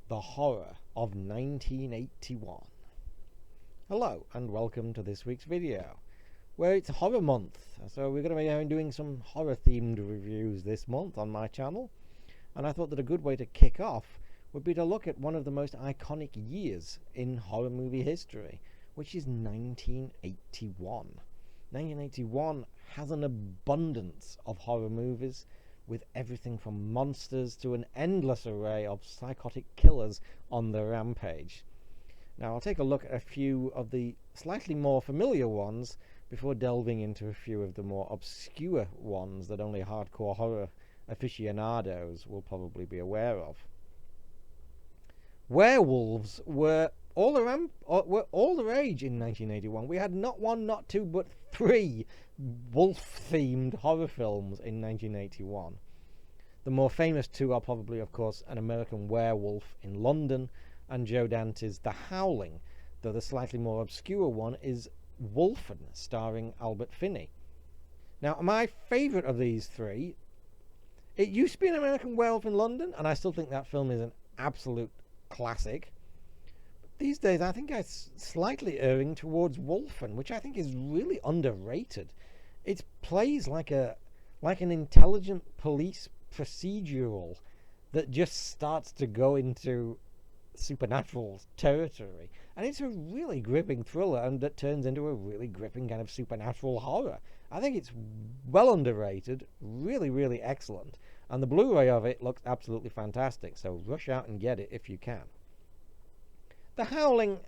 The Horror of 1981. Hello and welcome to this week's video, where it's horror month, so we're going to be doing some horror themed reviews this month on my channel, and I thought that a good way to kick off would be to look at one of the most iconic years in horror movie history, which is 1981. 1981 has an abundance of horror movies, with everything from monsters to an endless array of psychotic killers on the rampage. Now I'll take a look at a few of the slightly more familiar ones before delving into a few of the more obscure ones that only hardcore horror aficionados will probably be aware of. Werewolves were all the rage in 1981. We had not one, not two, but three wolf-themed horror films in 1981. The more famous two are probably, of course, An American Werewolf in London and Joe Dante's The Howling, though the slightly more obscure one is Wolfen, starring Albert Finney. Now, my favourite of these three, it used to be An American Werewolf in London, and I still think that film is an absolute classic. These days, I think I'm slightly erring towards Wolfen, which I think is really underrated. It plays like an intelligent police procedural that just starts to go into supernatural territory, and it's a really gripping thriller, and that turns into a really gripping kind of supernatural horror. I think it's well underrated, really excellent, and the Blu-ray of it looks absolutely fantastic, so rush out and get it if you can. The Howling,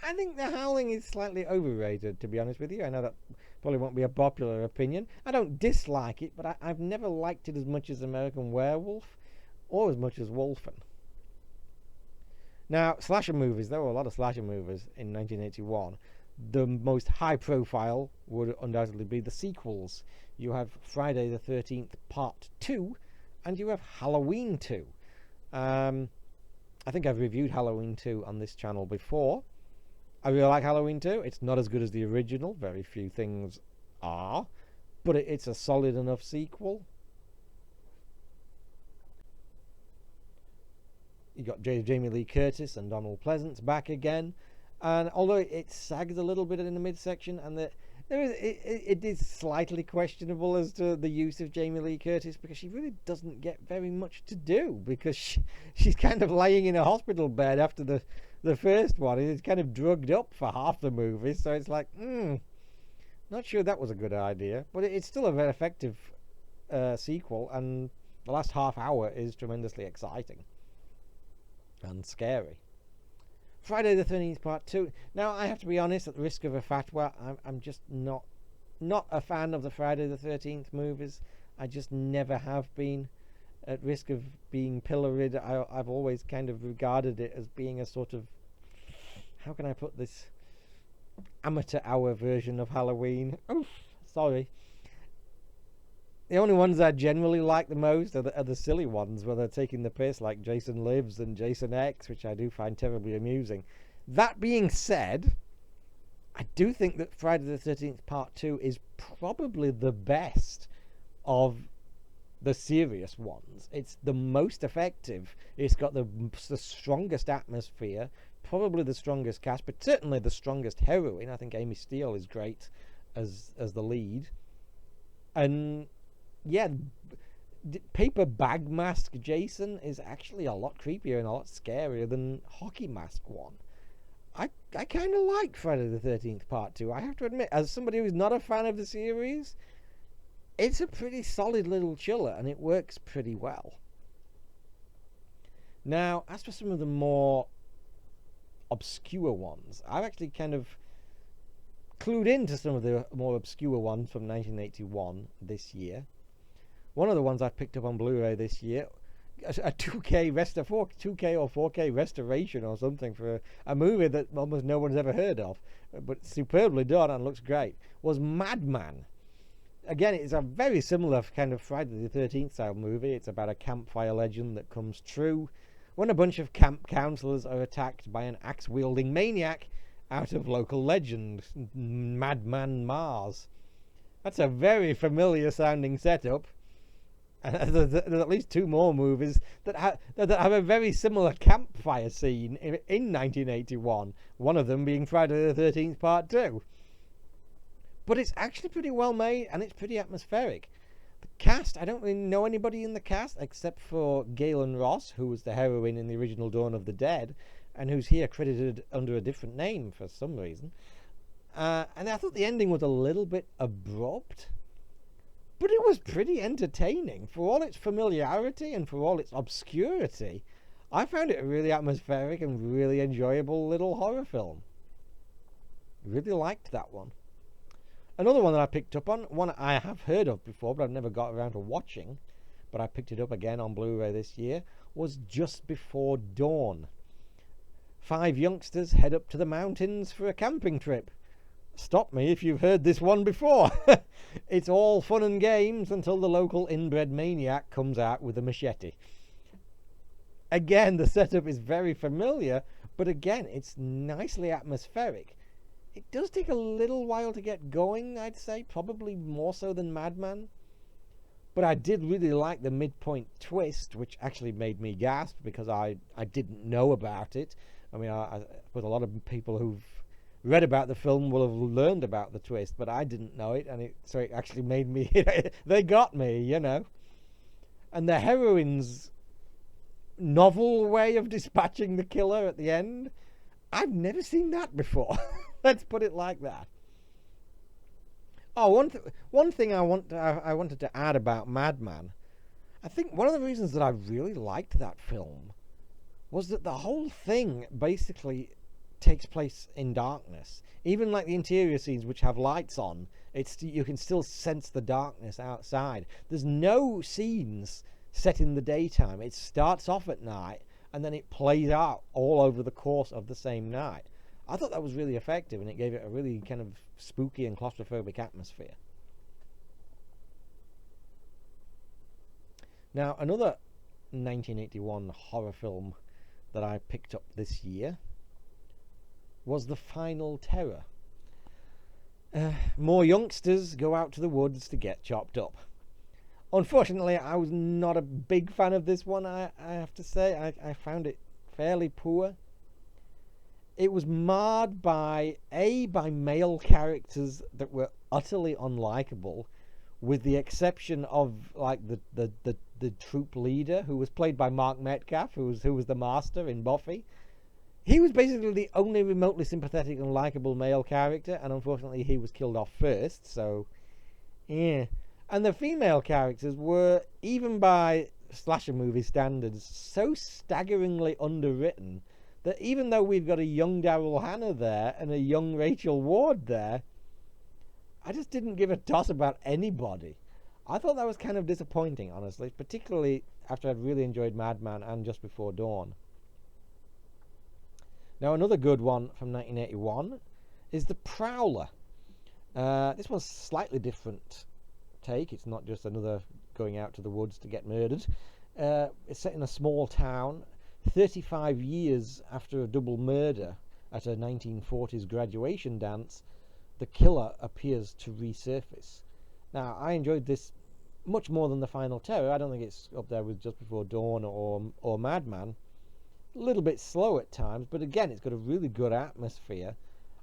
I think The Howling is slightly overrated, to be honest with you. I know that probably won't be a popular opinion. I don't dislike it, but I've never liked it as much as American Werewolf or as much as Wolfen. Now, slasher movies, there were a lot of slasher movies in 1981. The most high profile would undoubtedly be the sequels. You have Friday the 13th Part 2 and you have Halloween 2. I think I've reviewed Halloween 2 on this channel before. I really like Halloween 2. It's not as good as the original. Very few things are. But it's a solid enough sequel. You got Jamie Lee Curtis and Donald Pleasance back again. And although it sags a little bit in the midsection, and it is slightly questionable as to the use of Jamie Lee Curtis, because she really doesn't get very much to do, because she's kind of laying in a hospital bed after the first one. It's kind of drugged up for half the movie, so it's like, not sure that was a good idea, but it's still a very effective sequel, and the last half hour is tremendously exciting and scary. Friday the 13th Part 2. Now, I have to be honest, at the risk of a fatwa, I'm just not a fan of the Friday the 13th movies. I just never have been. At risk of being pilloried, I've always kind of regarded it as being a sort of, how can I put this, amateur hour version of Halloween. Oof, sorry. The only ones I generally like the most are the silly ones, where they're taking the piss, like Jason Lives and Jason X, which I do find terribly amusing. That being said, I do think that Friday the 13th Part 2 is probably the best of the serious ones. It's the most effective. It's got the strongest atmosphere, probably the strongest cast, but certainly the strongest heroine. I think Amy Steele is great as the lead. And yeah, paper bag mask Jason is actually a lot creepier and a lot scarier than hockey mask one. I kind of like Friday the 13th Part 2. I have to admit, as somebody who's not a fan of the series, it's a pretty solid little chiller, and it works pretty well. Now, as for some of the more obscure ones, I've actually kind of clued into some of the more obscure ones from 1981 this year. One of the ones I picked up on Blu-ray this year, a 2K or 4K restoration or something for a movie that almost no one's ever heard of, but superbly done and looks great, was Madman. Again, it's a very similar kind of Friday the 13th style movie. It's about a campfire legend that comes true when a bunch of camp counselors are attacked by an axe-wielding maniac out of local legend, Madman Mars. That's a very familiar sounding setup. And there's at least two more movies that have a very similar campfire scene in 1981. One of them being Friday the 13th Part 2. But it's actually pretty well made, and it's pretty atmospheric. The cast, I don't really know anybody in the cast except for Galen Ross, who was the heroine in the original Dawn of the Dead, and who's here credited under a different name for some reason. And I thought the ending was a little bit abrupt, but it was pretty entertaining. For all its familiarity and for all its obscurity, I found it a really atmospheric and really enjoyable little horror film. Really liked that one. Another one that I picked up on, one I have heard of before, but I've never got around to watching, but I picked it up again on Blu-ray this year, was Just Before Dawn. 5 youngsters head up to the mountains for a camping trip. Stop me if you've heard this one before. It's all fun and games until the local inbred maniac comes out with a machete. Again, the setup is very familiar, but again, it's nicely atmospheric. It does take a little while to get going, I'd say, probably more so than Madman. But I did really like the midpoint twist, which actually made me gasp because I didn't know about it. I mean, I suppose a lot of people who've read about the film will have learned about the twist, but I didn't know it, and so it actually made me... they got me, you know. And the heroine's novel way of dispatching the killer at the end, I've never seen that before. Let's put it like that. Oh, one thing I wanted to add about Madman. I think one of the reasons that I really liked that film was that the whole thing basically takes place in darkness. Even like the interior scenes, which have lights on, you can still sense the darkness outside. There's no scenes set in the daytime. It starts off at night and then it plays out all over the course of the same night. I thought that was really effective, and it gave it a really kind of spooky and claustrophobic atmosphere. Now, another 1981 horror film that I picked up this year was The Final Terror. More youngsters go out to the woods to get chopped up. Unfortunately, I was not a big fan of this one, I have to say. I found it fairly poor. It was marred by male characters that were utterly unlikable, with the exception of like the troop leader, who was played by Mark Metcalf, who was the master in Buffy. He was basically the only remotely sympathetic and likable male character, and unfortunately he was killed off first, so yeah. And the female characters were, even by slasher movie standards, so staggeringly underwritten that even though we've got a young Daryl Hannah there and a young Rachel Ward there, I just didn't give a toss about anybody. I thought that was kind of disappointing, honestly, particularly after I'd really enjoyed Madman and Just Before Dawn. Now, another good one from 1981 is The Prowler. This one's slightly different take. It's not just another going out to the woods to get murdered. It's set in a small town 35 years after a double murder at a 1940s graduation dance. The killer appears to resurface. Now, I enjoyed this much more than The Final Terror. I don't think it's up there with Just Before Dawn or Madman. A little bit slow at times, but again, it's got a really good atmosphere.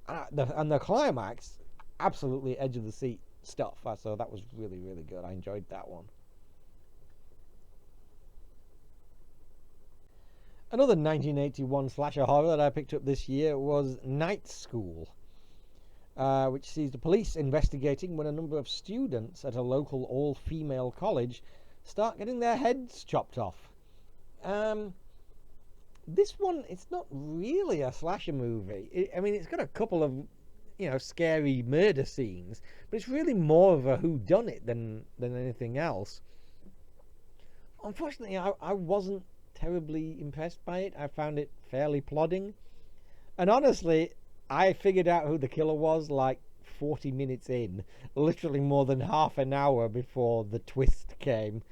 And the climax, absolutely edge of the seat stuff. So that was really, really good. I enjoyed that one. Another 1981 slasher horror that I picked up this year was Night School, which sees the police investigating when a number of students at a local all-female college start getting their heads chopped off. This one, it's not really a slasher movie. I mean, it's got a couple of, scary murder scenes, but it's really more of a whodunit than anything else. Unfortunately, I wasn't terribly impressed by it. I found it fairly plodding. And honestly, I figured out who the killer was like 40 minutes in, literally more than half an hour before the twist came.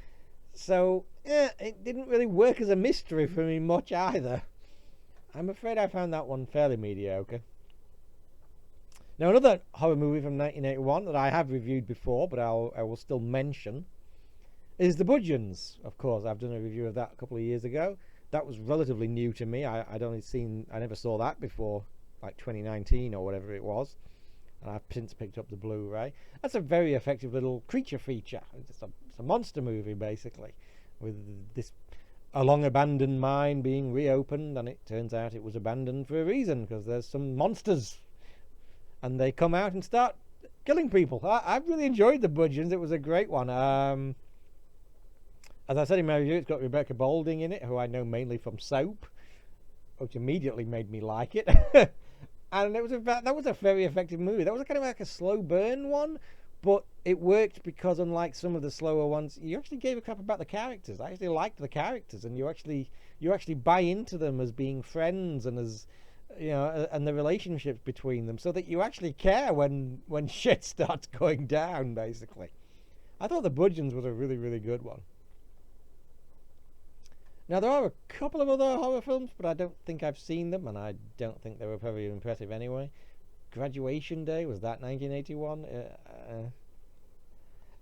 So, it didn't really work as a mystery for me much either. I'm afraid I found that one fairly mediocre. Now, another horror movie from 1981 that I have reviewed before, but I will still mention, is The Budgeons. Of course, I've done a review of that a couple of years ago. That was relatively new to me. I never saw that before, like 2019 or whatever it was. And I've since picked up the Blu-ray. That's a very effective little creature feature. It's a monster movie, basically, with this a long abandoned mine being reopened, and it turns out it was abandoned for a reason, because there's some monsters, and they come out and start killing people. I've really enjoyed The Budgeons. It was a great one. As I said in my review, it's got Rebecca Balding in it, who I know mainly from Soap, which immediately made me like it. And that was a very effective movie. That was kind of like a slow burn one, but it worked because, unlike some of the slower ones, you actually gave a crap about the characters. I actually liked the characters, and you actually buy into them as being friends, and as and the relationships between them, so that you actually care when shit starts going down. Basically, I thought The Budgeons was a really, really good one. Now, there are a couple of other horror films, but I don't think I've seen them, and I don't think they were very impressive anyway. Graduation Day, was that 1981?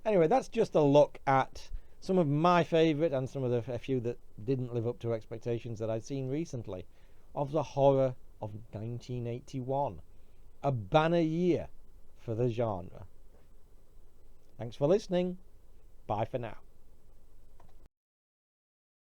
Anyway, that's just a look at some of my favourite and some of a few that didn't live up to expectations that I'd seen recently of the horror of 1981. A banner year for the genre. Thanks for listening. Bye for now.